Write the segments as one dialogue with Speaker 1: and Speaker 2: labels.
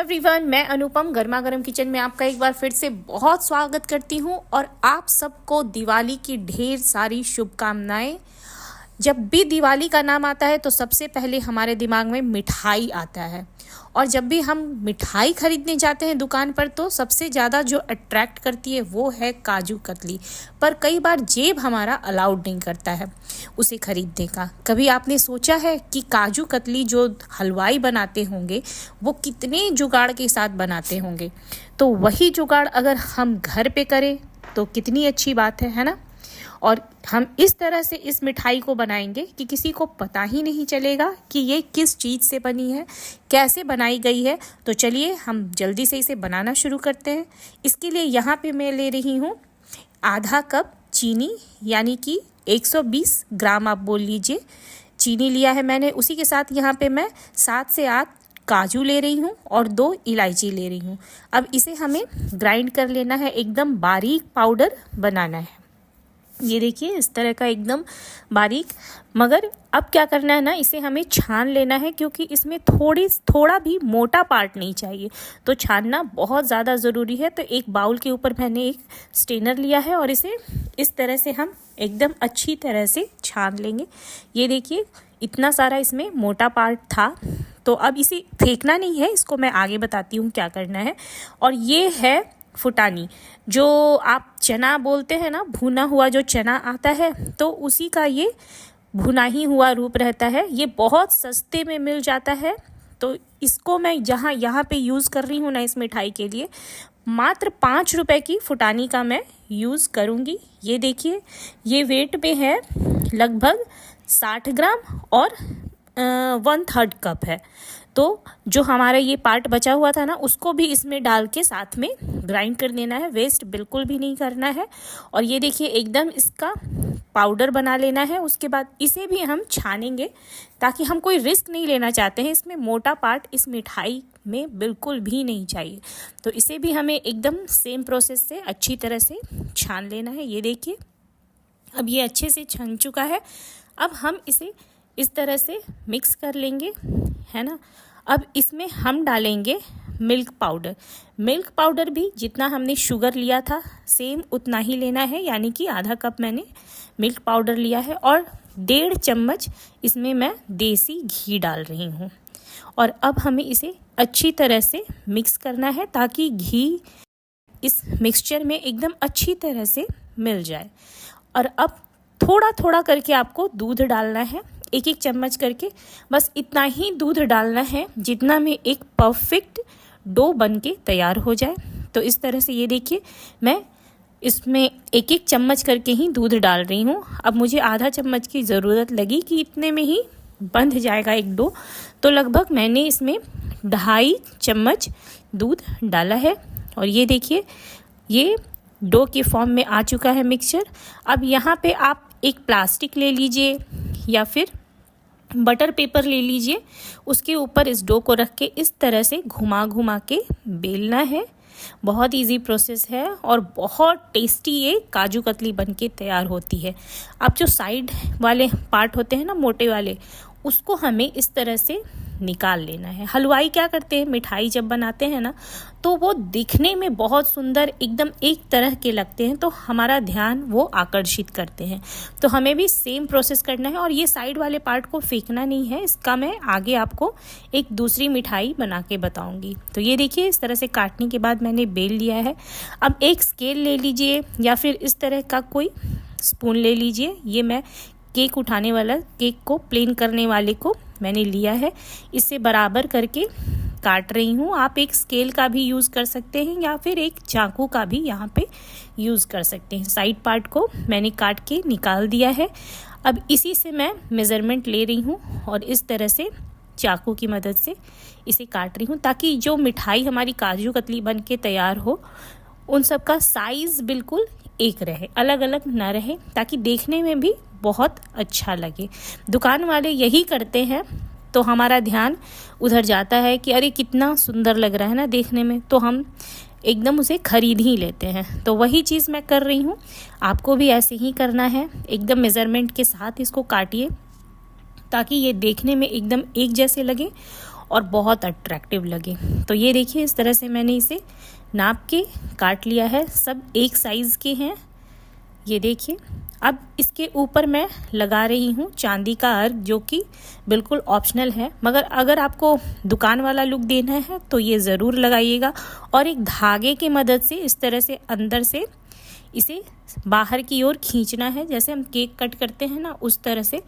Speaker 1: Everyone, मैं अनुपम गर्मा गर्म किचन में आपका एक बार फिर से बहुत स्वागत करती हूं और आप सबको दिवाली की ढेर सारी शुभकामनाएं। जब भी दिवाली का नाम आता है तो सबसे पहले हमारे दिमाग में मिठाई आता है और जब भी हम मिठाई खरीदने जाते हैं दुकान पर तो सबसे ज़्यादा जो अट्रैक्ट करती है वो है काजू कतली। पर कई बार जेब हमारा अलाउड नहीं करता है उसे खरीदने का। कभी आपने सोचा है कि काजू कतली जो हलवाई बनाते होंगे वो कितने जुगाड़ के साथ बनाते होंगे? तो वही जुगाड़ अगर हम घर पे करें तो कितनी अच्छी बात है ना। और हम इस तरह से इस मिठाई को बनाएंगे कि किसी को पता ही नहीं चलेगा कि ये किस चीज़ से बनी है, कैसे बनाई गई है। तो चलिए हम जल्दी से इसे बनाना शुरू करते हैं। इसके लिए यहाँ पे मैं ले रही हूँ आधा कप चीनी, यानी कि 120 ग्राम आप बोल लीजिए चीनी लिया है मैंने। उसी के साथ यहाँ पे मैं 7 से 8 काजू ले रही हूँ और 2 इलायची ले रही हूँ। अब इसे हमें ग्राइंड कर लेना है, एकदम बारीक पाउडर बनाना है। ये देखिए इस तरह का एकदम बारीक। मगर अब क्या करना है ना, इसे हमें छान लेना है क्योंकि इसमें थोड़ा भी मोटा पार्ट नहीं चाहिए, तो छानना बहुत ज़्यादा ज़रूरी है। तो एक बाउल के ऊपर मैंने एक स्ट्रेनर लिया है और इसे इस तरह से हम एकदम अच्छी तरह से छान लेंगे। ये देखिए इतना सारा इसमें मोटा पार्ट था, तो अब इसे फेंकना नहीं है, इसको मैं आगे बताती हूँ क्या करना है। और ये है फुटानी, जो आप चना बोलते हैं ना, भुना हुआ जो चना आता है, तो उसी का ये भुना ही हुआ रूप रहता है। ये बहुत सस्ते में मिल जाता है, तो इसको मैं यहाँ पे यूज़ कर रही हूँ ना इस मिठाई के लिए, मात्र 5 रुपए की फुटानी का मैं यूज़ करूँगी। ये देखिए ये वेट में है लगभग 60 ग्राम और 1/3 कप है। तो जो हमारा ये पार्ट बचा हुआ था ना उसको भी इसमें डाल के साथ में ग्राइंड कर लेना है, वेस्ट बिल्कुल भी नहीं करना है। और ये देखिए एकदम इसका पाउडर बना लेना है। उसके बाद इसे भी हम छानेंगे ताकि हम कोई रिस्क नहीं लेना चाहते हैं, इसमें मोटा पार्ट इस मिठाई में बिल्कुल भी नहीं चाहिए। तो इसे भी हमें एकदम सेम प्रोसेस से अच्छी तरह से छान लेना है। ये देखिए अब ये अच्छे से छन चुका है। अब हम इसे इस तरह से मिक्स कर लेंगे, है ना। अब इसमें हम डालेंगे मिल्क पाउडर। मिल्क पाउडर भी जितना हमने शुगर लिया था सेम उतना ही लेना है, यानी कि आधा कप मैंने मिल्क पाउडर लिया है और 1.5 चम्मच इसमें मैं देसी घी डाल रही हूँ। और अब हमें इसे अच्छी तरह से मिक्स करना है ताकि घी इस मिक्सचर में एकदम अच्छी तरह से मिल जाए। और अब थोड़ा थोड़ा करके आपको दूध डालना है, 1-1 चम्मच करके, बस इतना ही दूध डालना है जितना में एक परफेक्ट डो बन के तैयार हो जाए। तो इस तरह से ये देखिए मैं इसमें 1-1 चम्मच करके ही दूध डाल रही हूँ। अब मुझे आधा चम्मच की ज़रूरत लगी कि इतने में ही बंध जाएगा एक डो, तो लगभग मैंने इसमें 2.5 चम्मच दूध डाला है। और ये देखिए ये डो के फॉर्म में आ चुका है मिक्सचर। अब यहाँ पे आप एक प्लास्टिक ले लीजिए या फिर बटर पेपर ले लीजिए, उसके ऊपर इस डो को रख के इस तरह से घुमा घुमा के बेलना है। बहुत इजी प्रोसेस है और बहुत टेस्टी ये काजू कतली बन के तैयार होती है। अब जो साइड वाले पार्ट होते हैं ना मोटे वाले, उसको हमें इस तरह से निकाल लेना है। हलवाई क्या करते हैं, मिठाई जब बनाते हैं ना तो वो दिखने में बहुत सुंदर एकदम एक तरह के लगते हैं, तो हमारा ध्यान वो आकर्षित करते हैं। तो हमें भी सेम प्रोसेस करना है और ये साइड वाले पार्ट को फेंकना नहीं है, इसका मैं आगे आपको एक दूसरी मिठाई बना के बताऊंगी। तो ये देखिए इस तरह से काटने के बाद मैंने बेल लिया है। अब एक स्केल ले लीजिए या फिर इस तरह का कोई स्पून ले लीजिए। ये मैं केक उठाने वाला, केक को प्लेन करने वाले को मैंने लिया है, इससे बराबर करके काट रही हूँ। आप एक स्केल का भी यूज़ कर सकते हैं या फिर एक चाकू का भी यहाँ पे यूज़ कर सकते हैं। साइड पार्ट को मैंने काट के निकाल दिया है। अब इसी से मैं मेज़रमेंट ले रही हूँ और इस तरह से चाकू की मदद से इसे काट रही हूँ ताकि जो मिठाई हमारी काजू कतली बन के तैयार हो उन सब का साइज़ बिल्कुल एक रहे, अलग अलग ना रहे, ताकि देखने में भी बहुत अच्छा लगे। दुकान वाले यही करते हैं, तो हमारा ध्यान उधर जाता है कि अरे कितना सुंदर लग रहा है ना देखने में, तो हम एकदम उसे खरीद ही लेते हैं। तो वही चीज़ मैं कर रही हूँ, आपको भी ऐसे ही करना है। एकदम मेज़रमेंट के साथ इसको काटिए ताकि ये देखने में एकदम एक जैसे लगे और बहुत अट्रैक्टिव लगे। तो ये देखिए इस तरह से मैंने इसे नाप के काट लिया है, सब एक साइज़ के हैं। ये देखिए अब इसके ऊपर मैं लगा रही हूँ चांदी का अर्क, जो कि बिल्कुल ऑप्शनल है, मगर अगर आपको दुकान वाला लुक देना है तो ये ज़रूर लगाइएगा। और एक धागे की मदद से इस तरह से अंदर से इसे बाहर की ओर खींचना है, जैसे हम केक कट करते हैं ना, उस तरह से,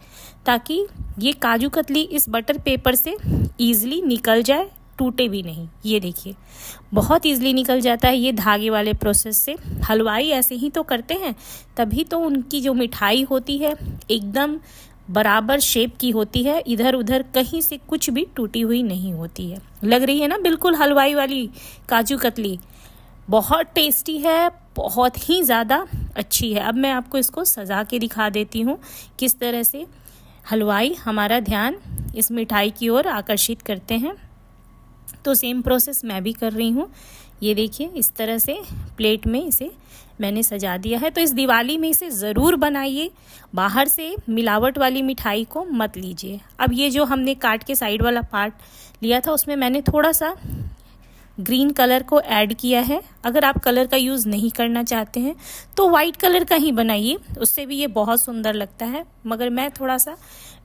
Speaker 1: ताकि ये काजू कतली इस बटर पेपर से ईज़िली निकल जाए, टूटे भी नहीं। ये देखिए बहुत ईज़िली निकल जाता है ये धागे वाले प्रोसेस से। हलवाई ऐसे ही तो करते हैं, तभी तो उनकी जो मिठाई होती है एकदम बराबर शेप की होती है, इधर उधर कहीं से कुछ भी टूटी हुई नहीं होती है। लग रही है ना बिल्कुल हलवाई वाली काजू कतली। बहुत टेस्टी है, बहुत ही ज़्यादा अच्छी है। अब मैं आपको इसको सजा के दिखा देती हूँ किस तरह से हलवाई हमारा ध्यान इस मिठाई की ओर आकर्षित करते हैं। तो सेम प्रोसेस मैं भी कर रही हूँ। ये देखिए इस तरह से प्लेट में इसे मैंने सजा दिया है। तो इस दिवाली में इसे ज़रूर बनाइए, बाहर से मिलावट वाली मिठाई को मत लीजिए। अब ये जो हमने काट के साइड वाला पार्ट लिया था, उसमें मैंने थोड़ा सा ग्रीन कलर को ऐड किया है। अगर आप कलर का यूज़ नहीं करना चाहते हैं तो वाइट कलर का ही बनाइए, उससे भी ये बहुत सुंदर लगता है। मगर मैं थोड़ा सा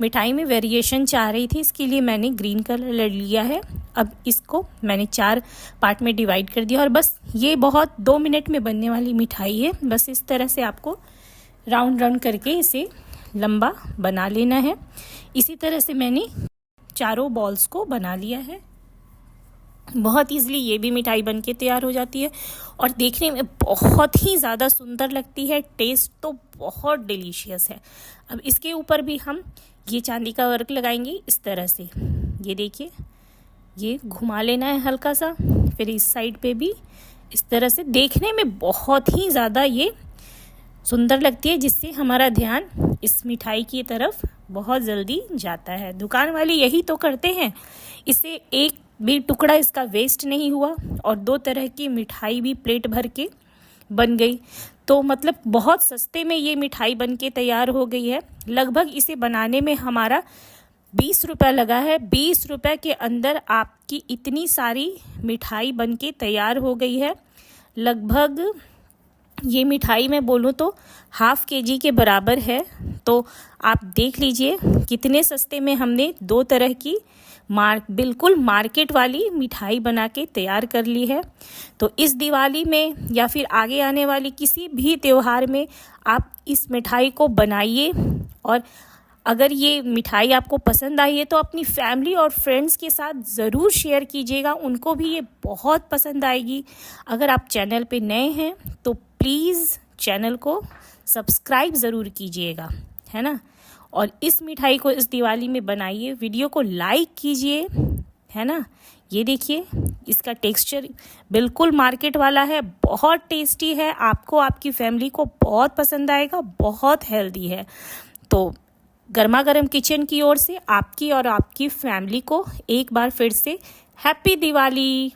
Speaker 1: मिठाई में वेरिएशन चाह रही थी, इसके लिए मैंने ग्रीन कलर लिया है। अब इसको मैंने 4 पार्ट में डिवाइड कर दिया और बस ये बहुत 2 मिनट में बनने वाली मिठाई है। बस इस तरह से आपको राउंड राउंड करके इसे लंबा बना लेना है। इसी तरह से मैंने चारों बॉल्स को बना लिया है। बहुत ईजिली ये भी मिठाई बन के तैयार हो जाती है और देखने में बहुत ही ज़्यादा सुंदर लगती है। टेस्ट तो बहुत डिलीशियस है। अब इसके ऊपर भी हम ये चांदी का वर्क लगाएंगे इस तरह से। ये देखिए ये घुमा लेना है हल्का सा, फिर इस साइड पे भी इस तरह से। देखने में बहुत ही ज़्यादा ये सुंदर लगती है, जिससे हमारा ध्यान इस मिठाई की तरफ बहुत जल्दी जाता है। दुकान वाले यही तो करते हैं, इससे एक भी टुकड़ा इसका वेस्ट नहीं हुआ और 2 तरह की मिठाई भी प्लेट भर के बन गई। तो मतलब बहुत सस्ते में ये मिठाई बन के तैयार हो गई है। लगभग इसे बनाने में हमारा 20 रुपये लगा है। 20 रुपये के अंदर आपकी इतनी सारी मिठाई बन के तैयार हो गई है। लगभग ये मिठाई मैं बोलूँ तो ½ kg के बराबर है। तो आप देख लीजिए कितने सस्ते में हमने 2 तरह की बिल्कुल मार्केट वाली मिठाई बना के तैयार कर ली है। तो इस दिवाली में या फिर आगे आने वाली किसी भी त्यौहार में आप इस मिठाई को बनाइए। और अगर ये मिठाई आपको पसंद आई है तो अपनी फैमिली और फ्रेंड्स के साथ ज़रूर शेयर कीजिएगा, उनको भी ये बहुत पसंद आएगी। अगर आप चैनल पे नए हैं तो प्लीज़ चैनल को सब्सक्राइब ज़रूर कीजिएगा, है ना। और इस मिठाई को इस दिवाली में बनाइए, वीडियो को लाइक कीजिए, है ना। ये देखिए इसका टेक्सचर बिल्कुल मार्केट वाला है, बहुत टेस्टी है, आपको आपकी फैमिली को बहुत पसंद आएगा, बहुत हेल्दी है। तो गर्मा गर्म किचन की ओर से आपकी और आपकी फैमिली को एक बार फिर से हैप्पी दिवाली।